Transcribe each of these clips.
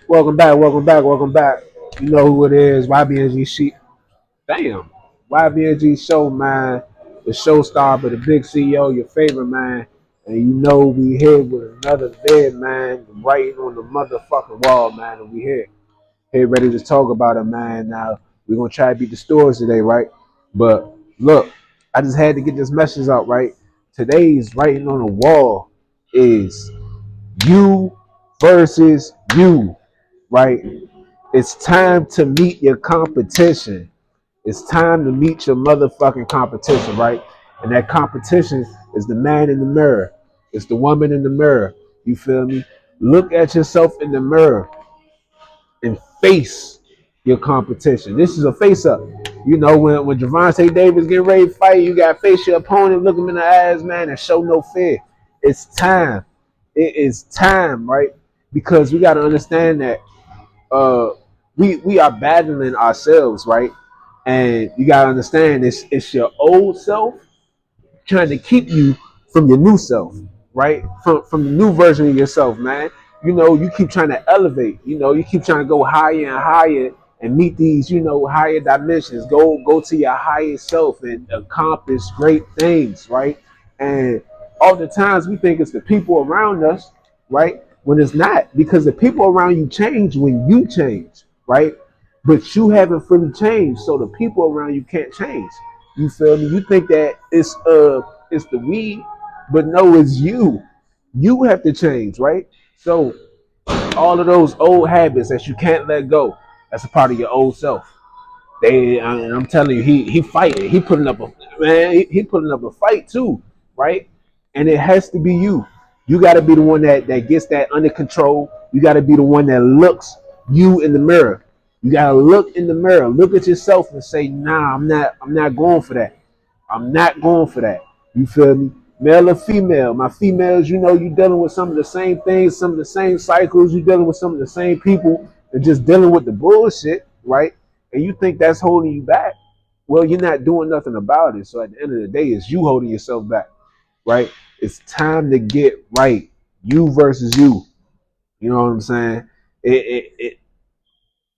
Welcome back, welcome back, welcome back. You know who it is, YBNG Sheet. Damn. YBNG Show, man. The show star, but the big CEO, your favorite man. And you know we here with another vid, man. Writing on the motherfucking wall, man. And we here ready to talk about it, man. Now, we're going to try to beat the stores today, right? But look, I just had to get this message out, right? Today's writing on the wall is you versus you, right? It's time to meet your competition. It's time to meet your motherfucking competition, right? And that competition is the man in the mirror. It's the woman in the mirror. You feel me? Look at yourself in the mirror and face your competition. This is a face up. You know, when Javante Davis get ready to fight, you got to face your opponent, look him in the eyes, man, and show no fear. It's time. It is time, right? Because we got to understand that uh, we are battling ourselves, right? And you gotta understand it's your old self trying to keep you from your new self, right? From the new version of yourself, man. You know, you keep trying to elevate. You know, you keep trying to go higher and higher and meet these, you know, higher dimensions. Go to your highest self and accomplish great things, right? And all the times we think it's the people around us, right? When it's not, because the people around you change when you change, right? But you haven't fully changed, so the people around you can't change. You feel me? You think that it's the weed, but no, it's you. You have to change, right? So all of those old habits that you can't let go, that's a part of your old self. And I'm telling you, he fighting. He putting up a man. He putting up a fight too, right? And it has to be you. You got to be the one that gets that under control. You got to be the one that looks you in the mirror. You got to look in the mirror, look at yourself, and say, "Nah, I'm not. I'm not going for that. I'm not going for that." You feel me? Male or female? My females, you know, you dealing with some of the same things, some of the same cycles. You dealing with some of the same people, and just dealing with the bullshit, right? And you think that's holding you back, well, you're not doing nothing about it. So at the end of the day, it's you holding yourself back, right? It's time to get right. You versus you. You know what I'm saying? It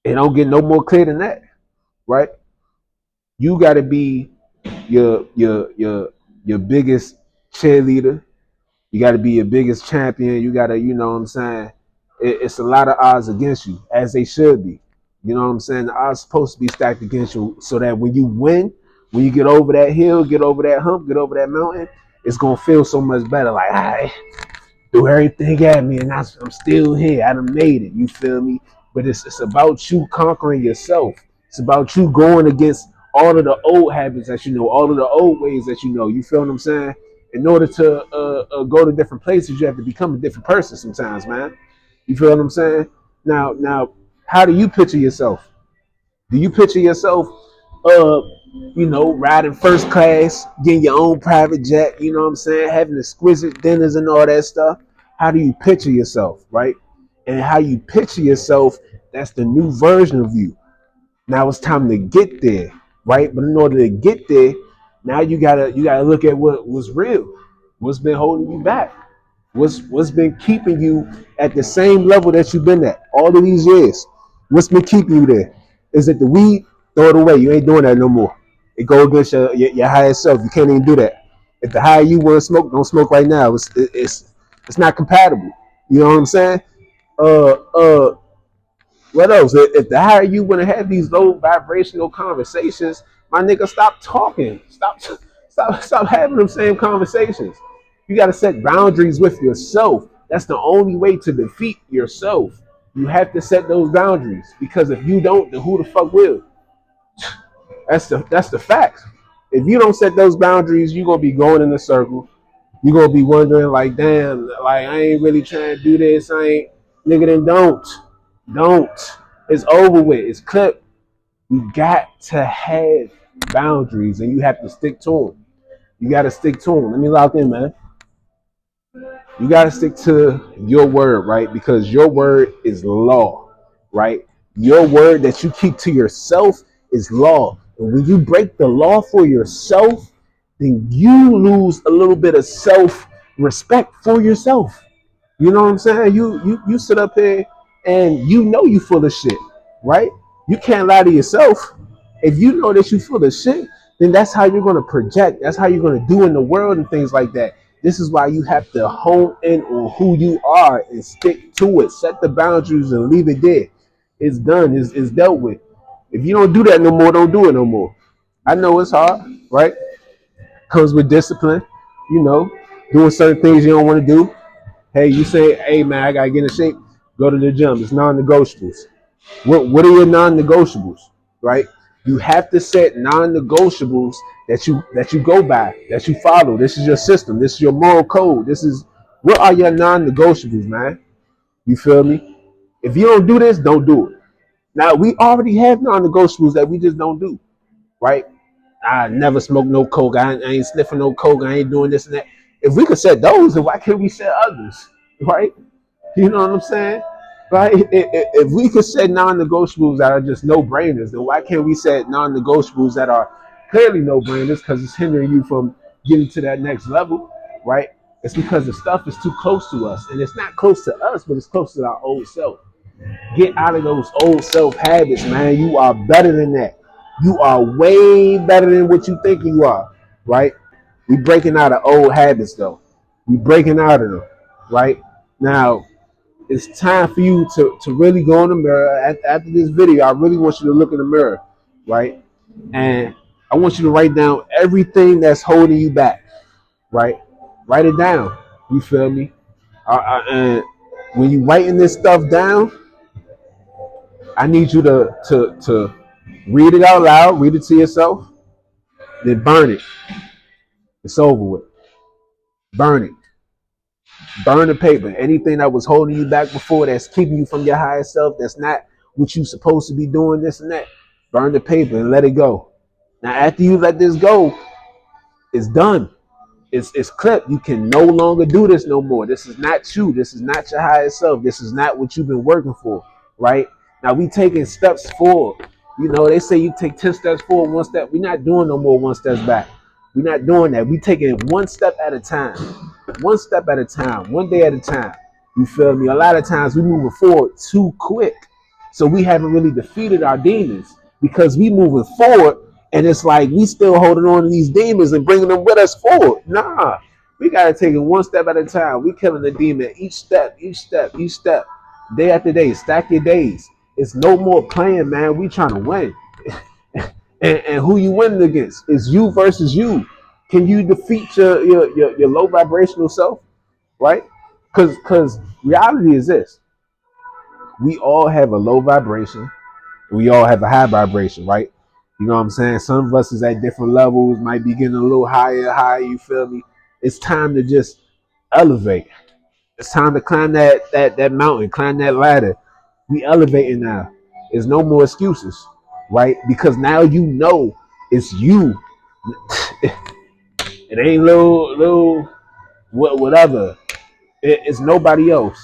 don't get no more clear than that, right? You got to be your biggest cheerleader. You got to be your biggest champion. You got to, you know what I'm saying? It's a lot of odds against you, as they should be. You know what I'm saying? The odds supposed to be stacked against you so that when you win, when you get over that hill, get over that hump, get over that mountain, it's going to feel so much better. Like, I threw everything at me and I'm still here. I done made it. You feel me? But it's about you conquering yourself. It's about you going against all of the old habits that you know, all of the old ways that you know. You feel what I'm saying? In order to go to different places, you have to become a different person sometimes, man. You feel what I'm saying? Now, how do you picture yourself? Do you picture yourself, uh, riding first class, getting your own private jet? You know what I'm saying? Having exquisite dinners and all that stuff. How do you picture yourself, right? And how you picture yourself, that's the new version of you. Now it's time to get there, right? But in order to get there, now you gotta look at what was real, what's been holding you back, what's been keeping you at the same level that you've been at all of these years. What's been keeping you there? Is it the weed? Throw it away. You ain't doing that no more. It go against your higher self. You can't even do that. If the higher you want to smoke, don't smoke right now. It's not compatible. You know what I'm saying? Uh uh what else? If the higher you want to have these low vibrational conversations, my nigga, stop talking. Stop having them same conversations. You got to set boundaries with yourself. That's the only way to defeat yourself. You have to set those boundaries because if you don't, then who the fuck will? That's the fact. If you don't set those boundaries, you're gonna be going in a circle. You're gonna be wondering like, damn, like I ain't really trying to do this. I ain't, nigga. Then don't. It's over with. It's clipped. You got to have boundaries, and you have to stick to them. You got to stick to them. Let me lock in, man. You got to stick to your word, right? Because your word is law, right? Your word that you keep to yourself is law. And when you break the law for yourself, then you lose a little bit of self respect for yourself. You know what I'm saying? You sit up here. and you know you full of shit, right? You can't lie to yourself. If you know that you full of shit, then that's how you're gonna project. That's how you're gonna do in the world and things like that. This is why you have to hone in on who you are and stick to it. Set the boundaries and leave it there. It's done. It's dealt with. If you don't do that no more, don't do it no more. I know it's hard, right? Comes with discipline, you know, doing certain things you don't want to do. Hey, you say, hey man, I gotta get in shape. Go to the gym. It's non-negotiables. What are your non-negotiables, right? You have to set non-negotiables that you go by, that you follow. This is your system. This is your moral code. This is what are your non-negotiables, man? You feel me? If you don't do this, don't do it. Now we already have non-negotiables that we just don't do, right? I never smoke no coke. I ain't sniffing no coke. I ain't doing this and that. If we could set those, then why can't we set others, right? You know what I'm saying? Right? If we could set non-negotiables that are just no-brainers, then why can't we set non-negotiables that are clearly no-brainers because it's hindering you from getting to that next level, right? It's because the stuff is too close to us, and it's not close to us, but it's close to our old self. Get out of those old self habits, man. You are better than that. You are way better than what you think you are, right? We breaking out of old habits though. We breaking out of them, right? Now it's time for you to really go in the mirror. After this video, I really want you to look in the mirror, right? And I want you to write down everything that's holding you back, right? Write it down. You feel me? And when you writing this stuff down, I need you to read it out loud, read it to yourself, then burn it. It's over with. Burn it. Burn the paper. Anything that was holding you back before, that's keeping you from your higher self, that's not what you supposed to be doing, this and that. Burn the paper and let it go. Now, after you let this go, it's done. It's clipped. You can no longer do this no more. This is not you. This is not your higher self. This is not what you've been working for, right? Now we taking steps forward. You know, they say you take 10 steps forward, one step. We're not doing no more one steps back. We're not doing that. We taking one step at a time. One step at a time. One day at a time. You feel me? A lot of times we moving forward too quick. So we haven't really defeated our demons because we moving forward and it's like we still holding on to these demons and bringing them with us forward. Nah, we got to take it one step at a time. We killing the demon each step, each step, each step, day after day. Stack your days. It's no more playing, man. We trying to win. And who you winning against is you versus you. Can you defeat your low vibrational self, right? Because reality is this: we all have a low vibration, we all have a high vibration, right? You know what I'm saying? Some of us is at different levels, might be getting a little higher. You feel me? It's time to just elevate. It's time to climb that mountain, climb that ladder. We elevating now. There's no more excuses, right? Because now you know it's you. It ain't little whatever. It's nobody else.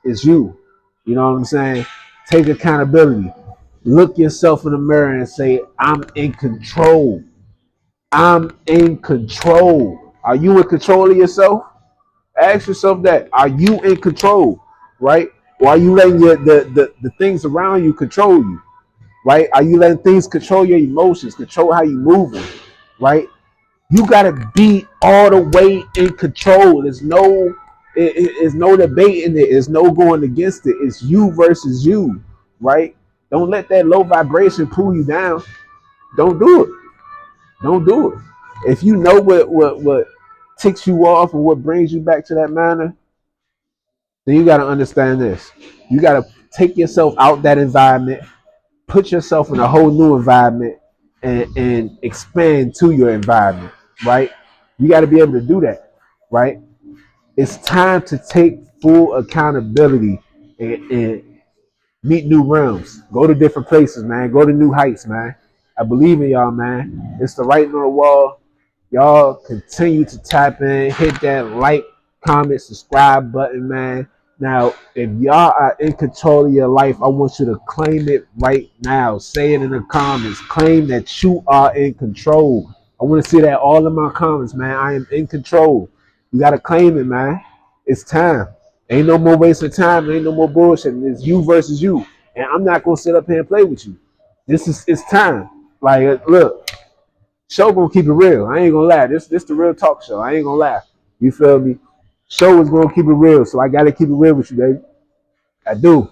It's you. You know what I'm saying? Take accountability. Look yourself in the mirror and say, I'm in control. I'm in control. Are you in control of yourself? Ask yourself that. Are you in control? Right? Or are you letting the things around you control you? Right? Are you letting things control your emotions, control how you moving? Right? You gotta be all the way in control. There's no debate in it. There's no going against it. It's you versus you, right? Don't let that low vibration pull you down. Don't do it. Don't do it. If you know what ticks you off and what brings you back to that manner, then you gotta understand this. You gotta take yourself out that environment, put yourself in a whole new environment, and expand to your environment, right? You got to be able to do that, right? It's time to take full accountability and meet new realms. Go to different places, man. Go to new heights, man. I believe in y'all, man. It's the writing on the wall. Y'all continue to tap in, hit that like, comment, subscribe button, man. Now, if y'all are in control of your life, I want you to claim it right now. Say it in the comments. Claim that you are in control. I want to see that all in my comments, man. I am in control. You got to claim it, man. It's time. Ain't no more wasting time. Ain't no more bullshit. It's you versus you, and I'm not gonna sit up here and play with you. It's time. Like, look, show gonna keep it real. I ain't gonna lie. This the real talk show. I ain't gonna lie. You feel me? Show is gonna keep it real, so I gotta keep it real with you, baby. I do.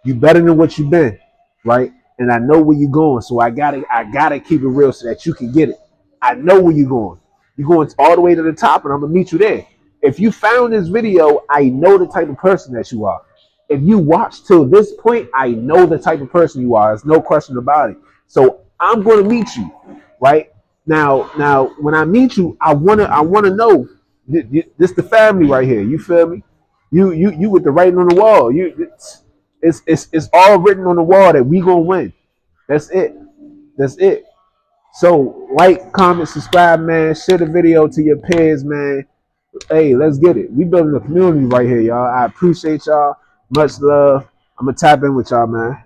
You better than what you been, right? And I know where you're going, so I gotta keep it real so that you can get it. I know where you're going. You're going all the way to the top, and I'm gonna meet you there. If you found this video, I know the type of person that you are. If you watched till this point, I know the type of person you are. There's no question about it. So I'm gonna meet you, right? Now, when I meet you, I wanna know this the family right here. You feel me? You with the writing on the wall. It's all written on the wall that we gonna win. That's it. That's it. So like, comment, subscribe, man. Share the video to your peers, man. Hey, let's get it. We building a community right here, y'all. I appreciate y'all. Much love. I'm gonna tap in with y'all, man.